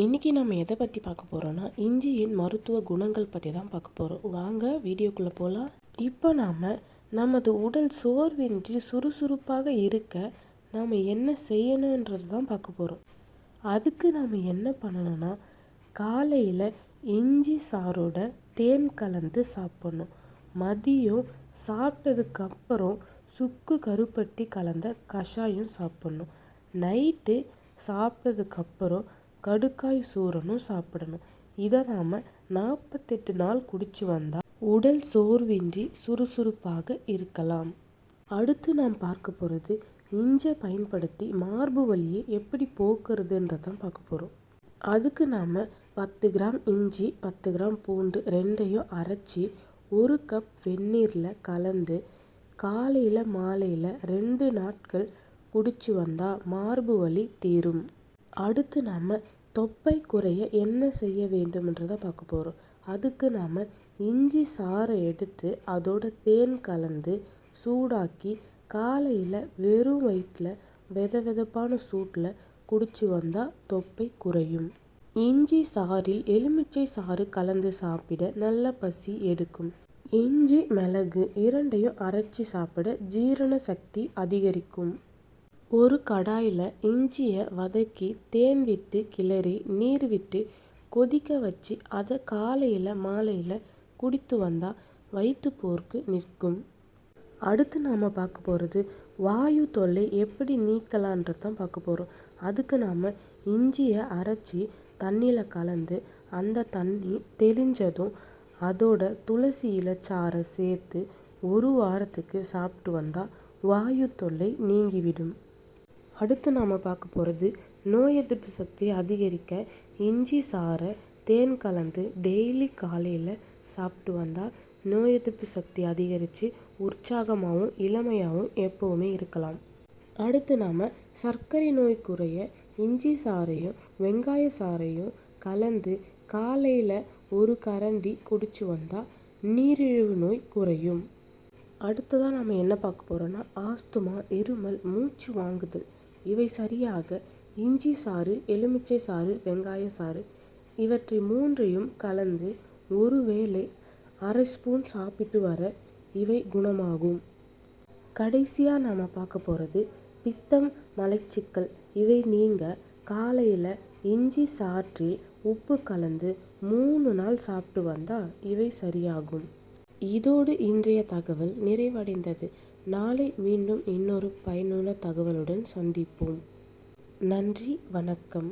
இன்றைக்கி நம்ம எதை பற்றி பார்க்க போகிறோன்னா இஞ்சியின் மருத்துவ குணங்கள் பற்றி தான் பார்க்க போகிறோம். வாங்க வீடியோக்குள்ளே போகலாம். இப்போ நமது உடல் சோர்வின்றி சுறுசுறுப்பாக இருக்க நாம் என்ன செய்யணுன்றது தான் பார்க்க போகிறோம். அதுக்கு நாம் என்ன பண்ணணும்னா, காலையில் இஞ்சி சாரோட தேன் கலந்து சாப்பிட்ணும். மதியம் சாப்பிட்டதுக்கப்புறம் சுக்கு கருப்பட்டி கலந்த கஷாயம் சாப்பிட்ணும். நைட்டு சாப்பிட்டதுக்கப்புறம் கடுக்காய் சூரனும் சாப்பிடணும். இதை நாம் 48 நாள் குடிச்சு வந்தால் உடல் சோர்வின்றி சுறுசுறுப்பாக இருக்கலாம். அடுத்து நாம் பார்க்க போகிறது இஞ்சை பயன்படுத்தி மார்பு வலியை எப்படி போக்குறதுன்றதான் பார்க்க போகிறோம். அதுக்கு நாம் 10 கிராம் இஞ்சி 10 கிராம் பூண்டு ரெண்டையும் அரைச்சி 1 கப் வெந்நீரில் கலந்து காலையில் மாலையில் 2 நாட்கள் குடிச்சு வந்தால் மார்பு வலி தீரும். அடுத்து நாம் தொப்பை குறைய என்ன செய்ய வேண்டும்ன்றதை பார்க்க போகிறோம். அதுக்கு நாம் இஞ்சி சாறை எடுத்து அதோட தேன் கலந்து சூடாக்கி காலையில் வெறும் வயிற்றில் வெதப்பான சூட்டில் குடிச்சு வந்தால் தொப்பை குறையும். இஞ்சி சாறில் எலுமிச்சை சாறு கலந்து சாப்பிட நல்ல பசி எடுக்கும். இஞ்சி மிளகு இரண்டையும் அரைச்சி சாப்பிட ஜீரண சக்தி அதிகரிக்கும். ஒரு கடாயில் இஞ்சியை வதக்கி தேன் விட்டு கிளறி நீர் விட்டு கொதிக்க வச்சு அதை காலையில் மாலையில் குடித்து வந்தால் வயிற்றுப்போக்கு நிற்கும். அடுத்து நாம் பார்க்க போகிறது வாயு தொல்லை எப்படி நீக்கலான்றது தான் பார்க்க போகிறோம். அதுக்கு நாம் இஞ்சியை அரைச்சி தண்ணியில் கலந்து அந்த தண்ணி தெளிஞ்சதும் அதோட துளசி இலைச்சாறை சேர்த்து 1 வாரத்துக்கு சாப்பிட்டு வந்தால் வாயு தொல்லை நீங்கிவிடும். அடுத்து நாம் பார்க்க போகிறது நோய் எதிர்ப்பு சக்தியை அதிகரிக்க இஞ்சி சாறை தேன் கலந்து டெய்லி காலையில் சாப்பிட்டு வந்தால் நோய் எதிர்ப்பு சக்தி அதிகரித்து உற்சாகமாகவும் இளமையாகவும் எப்போவுமே இருக்கலாம். அடுத்து நாம் சர்க்கரை நோய் குறைய இஞ்சி சாறையும் வெங்காய சாறையும் கலந்து காலையில் 1 கரண்டி குடிச்சு வந்தால் நீரிழிவு நோய் குறையும். அடுத்ததாக நம்ம என்ன பார்க்க போகிறோன்னா ஆஸ்துமா, இருமல், மூச்சு வாங்குதல் இவை சரியாக இஞ்சி சாறு, எலுமிச்சை சாறு, வெங்காய சாறு இவற்றை 3ஐயும் கலந்து ஒருவேளை அரை ஸ்பூன் சாப்பிட்டு வர இவை குணமாகும். கடைசியாக நாம் பார்க்க போகிறது பித்தம், மலச்சிக்கல் இவை நீங்க காலையில் இஞ்சி சாற்றில் உப்பு கலந்து 3 நாள் சாப்பிட்டு வந்தால் இவை சரியாகும். இதோடு இன்றைய தகவல் நிறைவடைந்தது. நாளை மீண்டும் இன்னொரு பயனுள்ள தகவலுடன் சந்திப்போம். நன்றி, வணக்கம்.